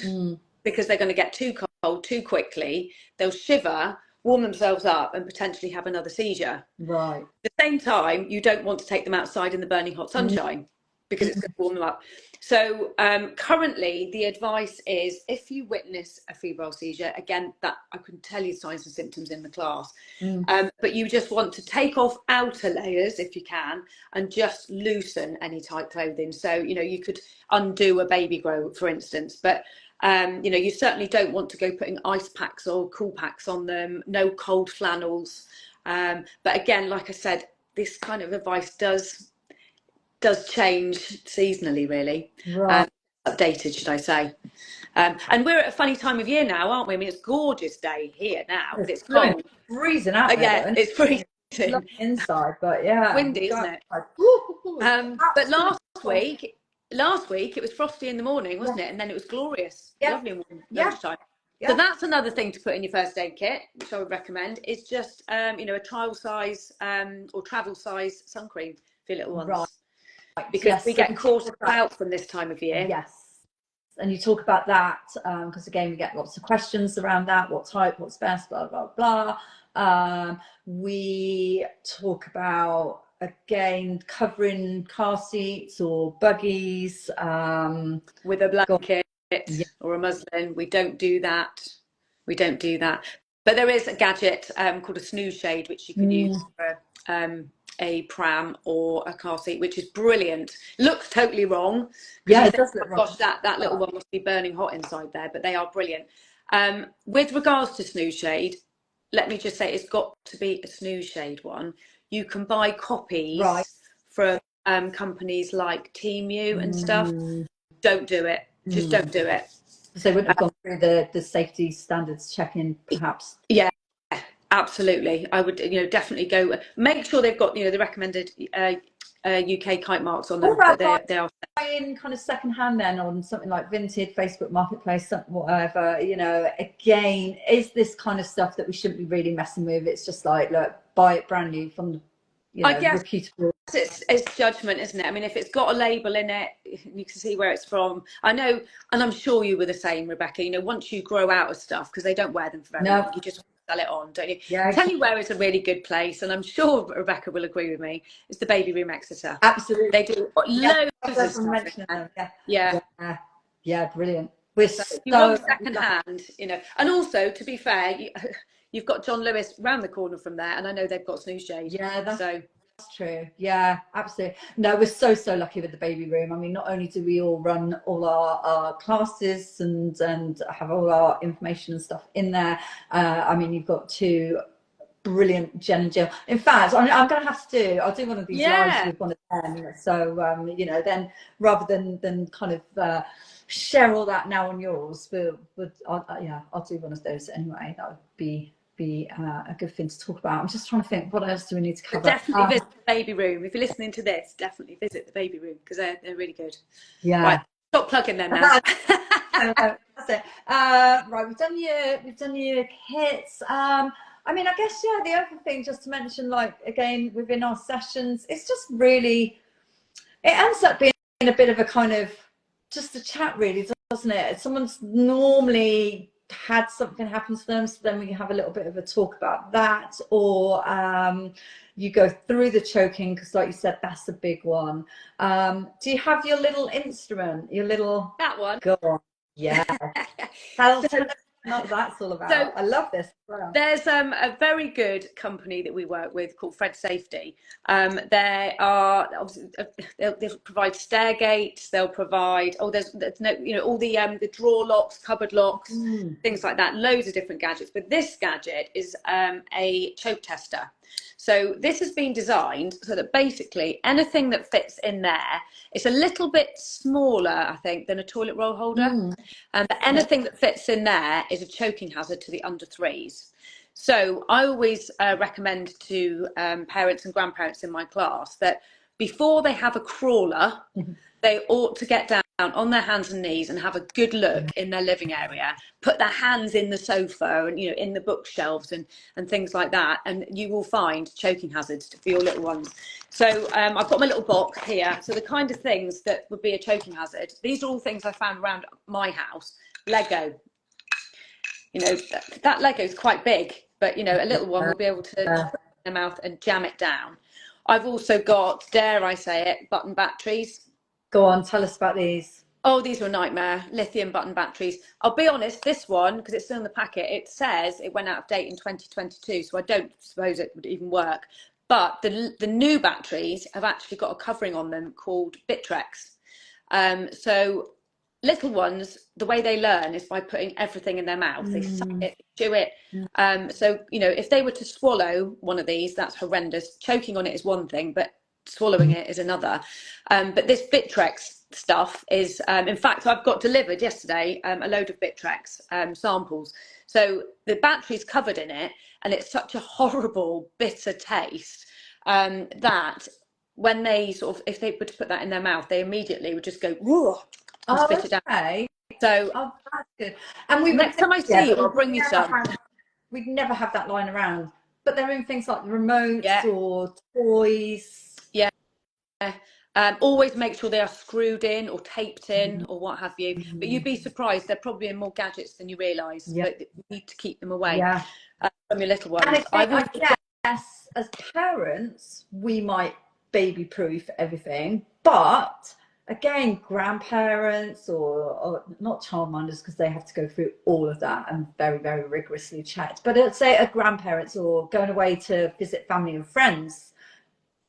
because they're going to get too cold too quickly. They'll shiver, warm themselves up, and potentially have another seizure. Right. At the same time, you don't want to take them outside in the burning hot sunshine because it's going to warm them up. So currently, the advice is if you witness a febrile seizure, again, that I can tell you signs and symptoms in the class, but you just want to take off outer layers if you can and just loosen any tight clothing. So, you know, you could undo a baby grow, for instance, but you know, you certainly don't want to go putting ice packs or cool packs on them, no cold flannels. But again, like I said, this kind of advice does change seasonally, really. Right. Updated, should I say. And we're at a funny time of year now, aren't we? I mean, it's a gorgeous day here now, but it's cold. It's freezing out there. Yeah, it's freezing. Inside, but yeah. Windy, isn't it? But last week it was frosty in the morning, wasn't it? And then it was glorious, lovely and warm lunchtime. So that's another thing to put in your first aid kit, which I would recommend, is just you know, a trial size or travel size sun cream for your little ones. Right. Because we get caught out from this time of year. Yes. And you talk about that because again, we get lots of questions around that. What type? What's best? Blah blah blah. We talk about again covering car seats or buggies with a blanket or a muslin. We don't do that. But there is a gadget called a snooze shade, which you can use for a pram or a car seat, which is brilliant. Looks totally wrong. Yeah, it does look wrong. Gosh, that little one must be burning hot inside there, but they are brilliant. With regards to snooze shade, let me just say it's got to be a snooze shade one. You can buy copies from companies like Temu and stuff. Don't do it. Just don't do it. So they wouldn't have gone through the safety standards checking, perhaps. Yeah, absolutely. I would, definitely go. Make sure they've got, the recommended UK kite marks on them. What They about are buying kind of second hand then on something like Vinted, Facebook Marketplace, something, whatever? Again, is this kind of stuff that we shouldn't be really messing with? It's just like, look, buy it brand new from the, I guess reputable. it's judgment, isn't it? I mean, if it's got a label in it, you can see where it's from. I know, and I'm sure you were the same, Rebecca. Once you grow out of stuff, because they don't wear them for very long, you just sell it on, don't you? Yeah. Tell you where it's a really good place, and I'm sure Rebecca will agree with me. It's the Baby Room Exeter. Absolutely, they do loads of stuff. Yeah, brilliant. We're so you want second hand, and also to be fair, you've got John Lewis round the corner from there, and I know they've got snooze shade. Yeah, that's true. Yeah, absolutely. No, we're so lucky with the Baby Room. I mean, not only do we all run all our classes and have all our information and stuff in there. I mean, you've got two brilliant Jen and Jill. In fact, I'm going to have to I'll do one of these lives with one of them. So then rather than kind of share all that now on yours, I'll do one of those anyway. That would be a good thing to talk about. I'm just trying to think, what else do we need to cover? But definitely visit the Baby Room. If you're listening to this, definitely visit the Baby Room, because they're really good. Yeah. Right, stop plugging them now. That's it. Right, we've done your kits. I mean, I guess, the other thing just to mention, like, again, within our sessions, it's just really, it ends up being a bit of a kind of just a chat, really, doesn't it? Someone's normally had something happen to them, so then we have a little bit of a talk about that, or you go through the choking, because like you said, that's a big one. Do you have your little instrument, that one? Go on. Yeah. What that's all about. So, I love this. Wow. There's a very good company that we work with called Fred Safety. They are obviously they'll provide stair gates. They'll provide there's no all the drawer locks, cupboard locks, things like that. Loads of different gadgets. But this gadget is a choke tester. So this has been designed so that basically anything that fits in there, it's a little bit smaller, I think, than a toilet roll holder. But anything that fits in there is a choking hazard to the under threes. So I always recommend to parents and grandparents in my class that before they have a crawler, they ought to get down on their hands and knees and have a good look in their living area, put their hands in the sofa and in the bookshelves and things like that, and you will find choking hazards for your little ones. So I've got my little box here. So the kind of things that would be a choking hazard, these are all things I found around my house. Lego, that Lego is quite big, but a little one will be able to put it in their mouth and jam it down. I've also got, dare I say it, button batteries. Go on, tell us about these. Oh, these were a nightmare. Lithium button batteries. I'll be honest, this one, because it's still in the packet, it says it went out of date in 2022, so I don't suppose it would even work. But the new batteries have actually got a covering on them called Bitrex. So little ones, the way they learn is by putting everything in their mouth. They suck it, chew it. So, if they were to swallow one of these, that's horrendous. Choking on it is one thing, but swallowing it is another. But this Bitrex stuff is, in fact, I've got delivered yesterday a load of Bitrex samples. So the battery's covered in it, and it's such a horrible, bitter taste that when they if they were to put that in their mouth, they immediately would just go, whoa, and spit it out. So that's good. And next time I see you, I'll bring you some. We'd never have that lying around, but they're in things like remotes or toys. Always make sure they are screwed in or taped in or what have you. But you'd be surprised, they're probably in more gadgets than you realise. But you need to keep them away from your little ones. And I guess as parents, we might baby-proof everything, but again, grandparents or not childminders, because they have to go through all of that and very, very rigorously checked. But let's say a grandparents or going away to visit family and friends,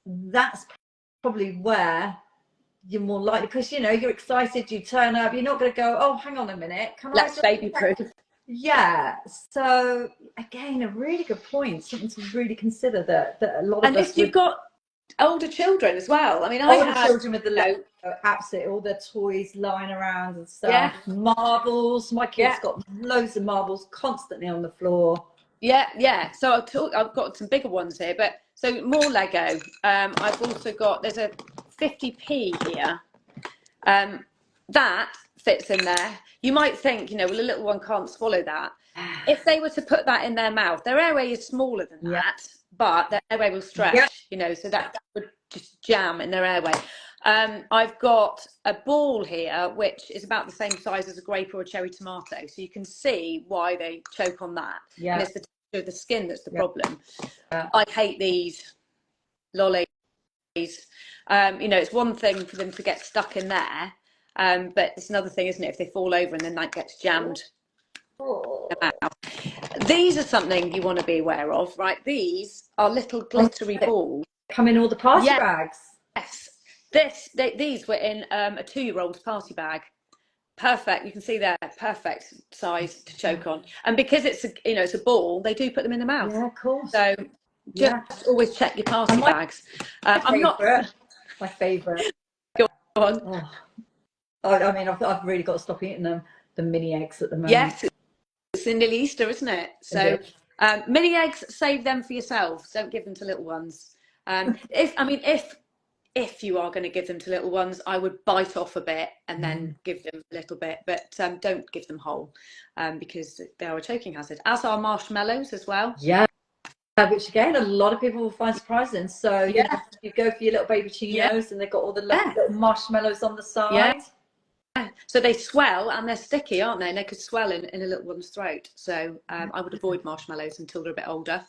that's probably where you're more likely, because you know you're excited, you turn up, you're not going to go, oh, hang on a minute, can I Let's just baby proof. Yeah. So again, a really good point, something to really consider, that a lot of And us if you've with got older children as well, I mean, I older had, children with the you know, absolutely all their toys lying around and yeah, stuff, marbles, my kids yeah, got loads of marbles constantly on the floor. yeah. So I've got some bigger ones here, but so more Lego. I've also got, there's a 50p here. That fits in there. You might think, you know, well, a little one can't swallow that. If they were to put that in their mouth, their airway is smaller than Yeah. that, but their airway will Yeah. stretch, you know, so that would just jam in their airway. I've got a ball here, which is about the same size as a grape or a cherry tomato. So you can see why they choke on that. Yeah. And it's the texture of the skin that's the problem. Yeah. I hate these lollies. You know, it's one thing for them to get stuck in there, but it's another thing, isn't it, if they fall over and then that gets jammed in their mouth. These are something you want to be aware of, right? These are little glittery balls. Come in all the party Yes. bags. These were in a 2-year-old's party bag. Perfect. You can see there, perfect size to choke on. And because it's a, you know, it's a ball, they do put them in the mouth. Yeah, of course. So just always check your party bags. I'm not my favourite. Go on. Oh. I mean, I've really got to stop eating them. The mini eggs at the moment. Yes, it's nearly Easter, isn't it? So mini eggs, save them for yourself. Don't give them to little ones. If you are going to give them to little ones, I would bite off a bit and then give them a little bit, but don't give them whole, because they are a choking hazard. As are marshmallows as well. Yeah. Which again, a lot of people will find surprising. So you know, you go for your little baby chinos and they've got all the little marshmallows on the side. Yeah. So they swell and they're sticky, aren't they? And they could swell in a little one's throat. So I would avoid marshmallows until they're a bit older.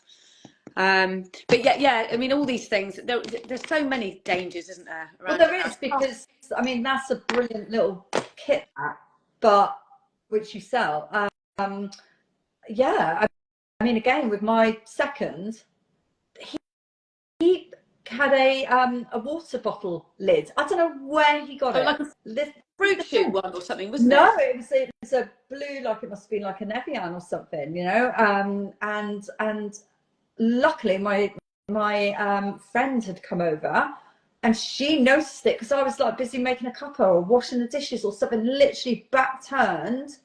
But yeah, I mean, all these things, there's so many dangers, isn't there? Well, there is, because I mean, that's a brilliant little kit, but which you sell. Yeah, I mean, again, with my second, he had a water bottle lid. I don't know where he got it. Like a fruit shoot one or something, wasn't it? No, it was a blue, like it must have been like an Evian or something, you know. And luckily, my friend had come over, and she noticed it, because I was like busy making a cuppa or washing the dishes or something, literally back turned,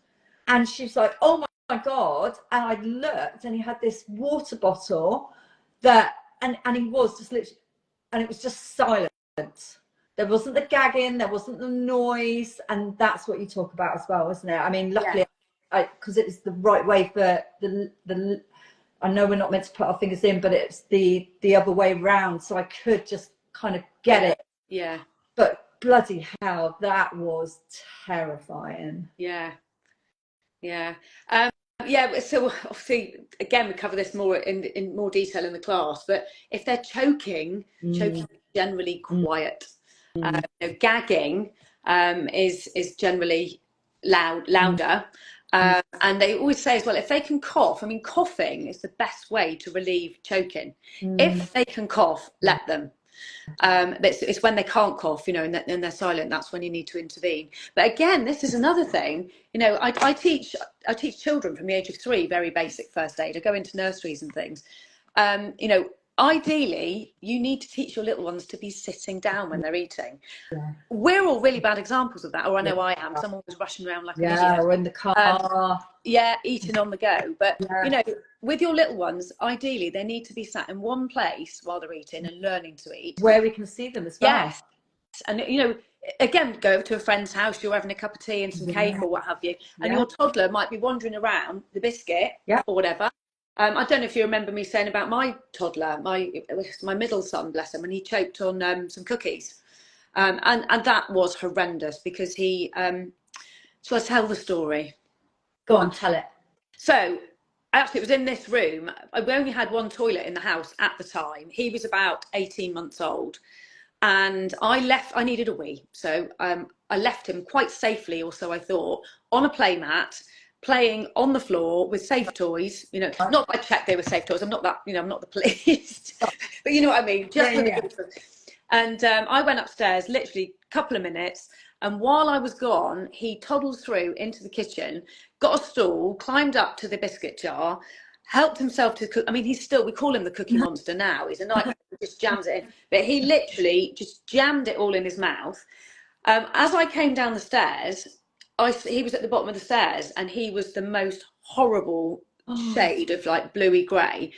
and she was like, "Oh my God!" And I looked, and he had this water bottle that, and he was just literally, and it was just silent. There wasn't the gagging, there wasn't the noise, and that's what you talk about as well, isn't it? I mean, luckily, because it was the right way for the. I know we're not meant to put our fingers in, but it's the other way round, so I could just kind of get it. Yeah. But bloody hell, that was terrifying. Yeah. Yeah. So obviously, again, we cover this more in more detail in the class, but if they're choking is generally quiet. Gagging is generally louder. And they always say as well, if they can cough, I mean, coughing is the best way to relieve choking. If they can cough, let them. It's when they can't cough, you know, and they're silent, that's when you need to intervene. But again, this is another thing, you know, I teach children from the age of 3 very basic first aid. I go into nurseries and things. You know, ideally you need to teach your little ones to be sitting down when they're eating. We're all really bad examples of that, or I know I am. Someone was rushing around like an idiot, or in the car, eating on the go. But you know, with your little ones, ideally they need to be sat in one place while they're eating and learning to eat, where we can see them as well. Yes. And you know, again, go over to a friend's house, you're having a cup of tea and some cake or what have you, and your toddler might be wandering around the biscuit or whatever. I don't know if you remember me saying about my toddler, my middle son, bless him, and he choked on some cookies. And that was horrendous, because he, shall I tell the story? Go on, tell it. So actually, it was in this room. We only had one toilet in the house at the time. He was about 18 months old. And I needed a wee. So I left him quite safely, or so I thought, on a playmat. playing on the floor with safe toys, you know, not that I checked they were safe toys. I'm not that, you know, I'm not the police, but you know what I mean, just for the good. And I went upstairs literally a couple of minutes, and while I was gone, he toddled through into the kitchen, got a stool, climbed up to the biscuit jar, helped himself to cook. I mean, we call him the Cookie Monster now. He's a nightmare. He just jams it in, but he literally just jammed it all in his mouth. As I came down the stairs, he was at the bottom of the stairs, and he was the most horrible shade of like bluey grey.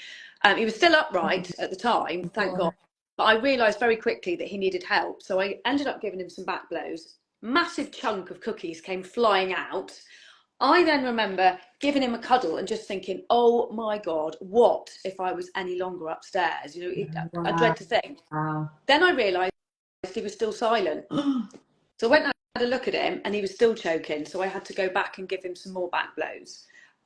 He was still upright at the time, thank God. But I realised very quickly that he needed help, so I ended up giving him some back blows. Massive chunk of cookies came flying out. I then remember giving him a cuddle and just thinking, oh my God, what if I was any longer upstairs? You know, I dread to think. Then I realised he was still silent. So I went and had a look at him, and he was still choking. So I had to go back and give him some more back blows.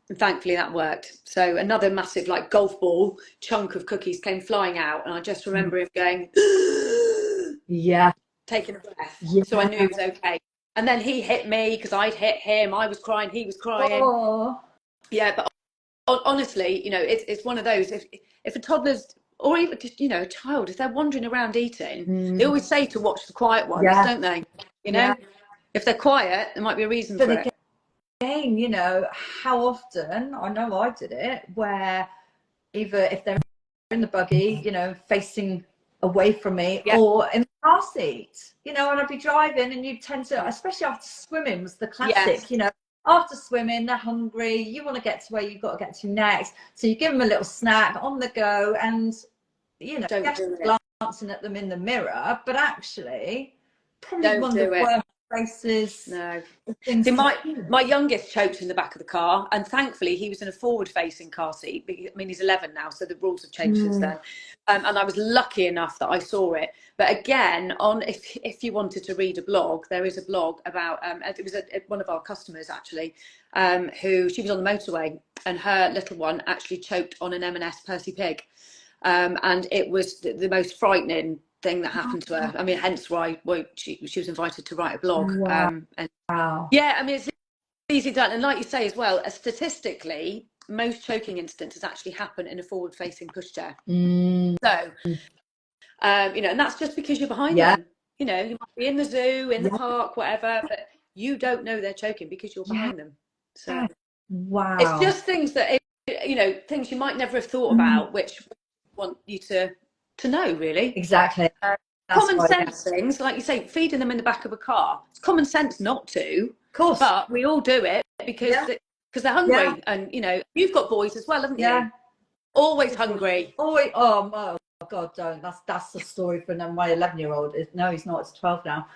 And thankfully that worked. So another massive like golf ball chunk of cookies came flying out, and I just remember him going, taking a breath. So I knew he was okay. And then he hit me because I'd hit him. I was crying, he was crying. Yeah, but honestly, you know, it's one of those. If a toddler's, or even just, you know, a child, if they're wandering around eating, they always say to watch the quiet ones, don't they? You know, if they're quiet, there might be a reason for it. Again, you know, how often, I know I did it, where either if they're in the buggy, you know, facing away from me, or in the car seat, you know, and I'd be driving, and you tend to, especially after swimming was the classic, you know, after swimming, they're hungry, you want to get to where you've got to get to next, so you give them a little snack on the go, and, you know, glancing at them in the mirror, but actually, probably one of the worst places. No. See, my youngest choked in the back of the car, and thankfully he was in a forward-facing car seat. I mean, he's 11 now, so the rules have changed since then. And I was lucky enough that I saw it. But again, if you wanted to read a blog, there is a blog about it was one of our customers actually, who she was on the motorway, and her little one actually choked on an M&S Percy Pig, and it was the most frightening thing that happened to her. I mean, hence why she was invited to write a blog. Yeah, I mean, it's easy done. And like you say as well, statistically, most choking incidents actually happen in a forward-facing pushchair. So, you know, and that's just because you're behind them. You know, you might be in the zoo, in the park, whatever, but you don't know they're choking because you're behind them. So, it's just things that, you know, things you might never have thought about, which want you to know, really. Exactly. Common sense things, like you say, feeding them in the back of a car. It's common sense not to, of course, but we all do it because they're hungry. And, you know, you've got boys as well, haven't you? Always hungry. Always. Oh God, don't. That's the story for my 11-year-old. No, he's not. It's 12 now.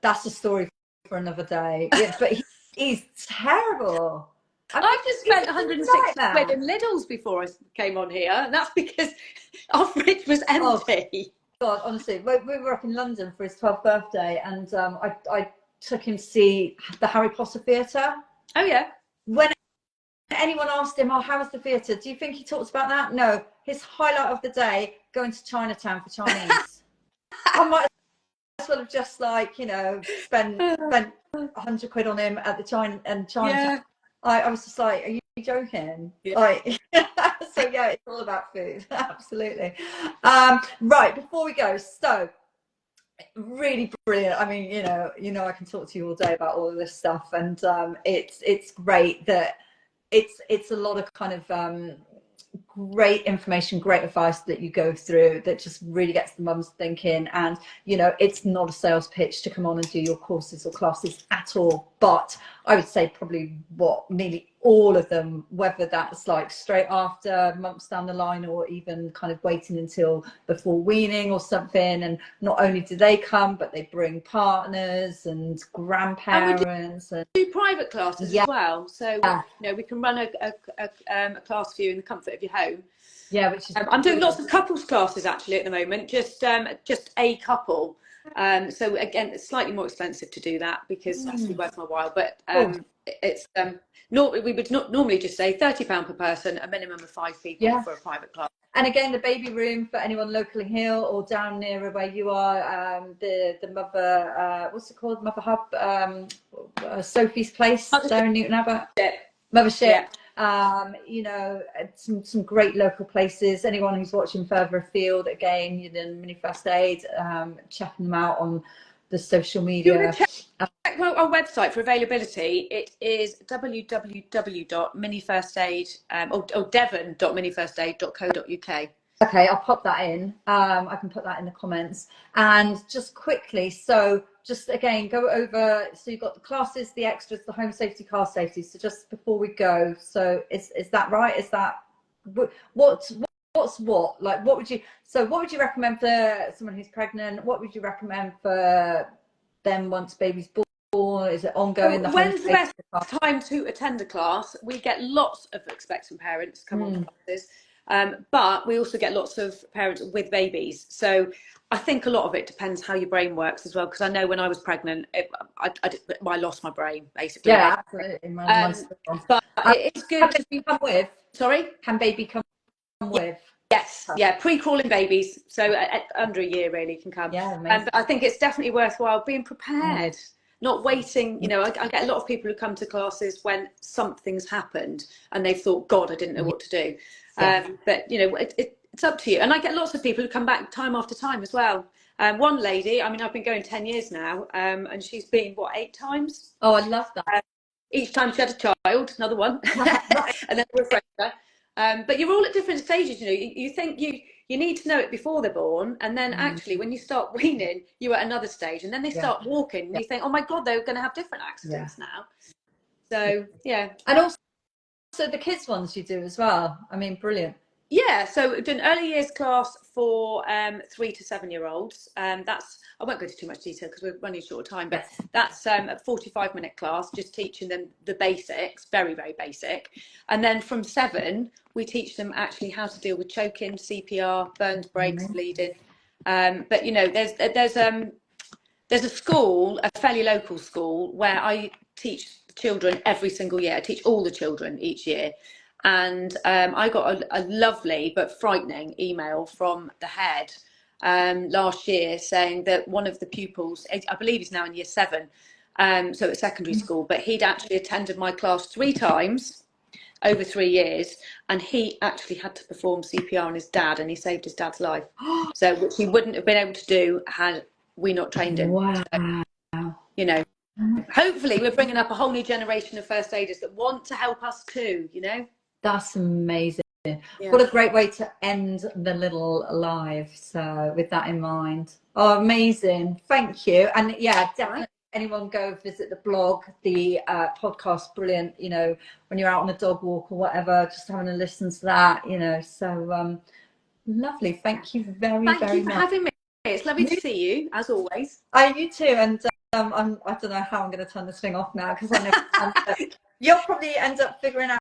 That's a story for another day. But he's terrible. I've just spent 160 quid in Lidl's before I came on here, and that's because our fridge was empty. God, honestly, we were up in London for his 12th birthday, and I took him to see the Harry Potter theatre. Oh yeah. When anyone asked him, "Oh, how was the theatre?" Do you think he talks about that? No. His highlight of the day, going to Chinatown for Chinese. I might as well have just, like, you know, spent 100 quid on him at the Chinatown. Yeah. I was just like, are you joking? Yeah. Like, so yeah, it's all about food. Absolutely. Right, before we go, so really brilliant. I mean, you know, I can talk to you all day about all of this stuff, and it's great that it's a lot of kind of great information, great advice that you go through that just really gets the mums thinking. And, you know, it's not a sales pitch to come on and do your courses or classes at all, but I would say probably nearly all of them, whether that's like straight after, months down the line, or even kind of waiting until before weaning or something. And not only do they come, but they bring partners and grandparents, and do private classes as well. So you know, we can run a class for you in the comfort of your home. Yeah, which is I'm doing lots of couples classes actually at the moment. Just a couple. So again, it's slightly more expensive to do that because it has to be worth my while. But Cool. it's we would not normally just say £30 per person, a minimum of 5 people for a private class. And again, the baby room for anyone locally here or down near where you are, the mother, what's it called? Mother Hub, Sophie's place there in Newton Abbot. Mothership. You know, some great local places. Anyone who's watching further afield, again, you know, Mini First Aid, checking them out on the social media. Check our website for availability. It is www.minifirstaid or devon.minifirstaid.co.uk. Okay, I'll pop that in. I can put that in the comments. And just quickly, so just again, go over, so you've got the classes, the extras, the home safety, car safety. So just before we go, so is that right? Is that, what's what? Like, what would you recommend for someone who's pregnant? What would you recommend for them once baby's born? Is it ongoing? When's the best time to attend a class? We get lots of expectant parents come on classes. But we also get lots of parents with babies. So I think a lot of it depends how your brain works as well. Because I know when I was pregnant, I lost my brain, basically. Yeah, absolutely. But it's good to be come with. Sorry? Can baby come with? Yes, yeah, pre-crawling babies. So under a year really can come. Yeah, amazing. But I think it's definitely worthwhile being prepared. Not waiting, you know, I get a lot of people who come to classes when something's happened and they've thought, God, I didn't know what to do. But, you know, it's up to you. And I get lots of people who come back time after time as well. One lady, I mean, I've been going 10 years now, and she's been, 8 times? Oh, I love that. Each time she had a child, another one, and then a refresher. But you're all at different stages, you know. You think you need to know it before they're born, and then actually when you start weaning, you're at another stage, and then they start walking, and you think, oh my God, they're going to have different accidents now. So, yeah. And also the kids ones you do as well. I mean, brilliant. Yeah, so we've done early years class for 3 to 7 year olds. That's, I won't go into too much detail because we're running short of time, but that's a 45-minute class, just teaching them the basics, very, very basic. And then from 7, we teach them actually how to deal with choking, CPR, burns, breaks, bleeding. But you know, there's a school, a fairly local school, where I teach children every single year. I teach all the children each year. And I got a lovely but frightening email from the head last year saying that one of the pupils, I believe he's now in year 7, so at secondary school, but he'd actually attended my class 3 times over 3 years, and he actually had to perform CPR on his dad, and he saved his dad's life. So which he wouldn't have been able to do had we not trained him. Wow. So, you know, hopefully we're bringing up a whole new generation of first aiders that want to help us too, you know. That's amazing. What a great way to end the little live. So with that in mind. Oh, amazing. Thank you. And yeah, definitely anyone go visit the blog, the podcast, brilliant, you know, when you're out on a dog walk or whatever, just having a listen to that, you know. So lovely. Thank you very, very much. Thank you for having me. It's lovely to see you, as always. You too. And I don't know how I'm going to turn this thing off now, because I know you'll probably end up figuring out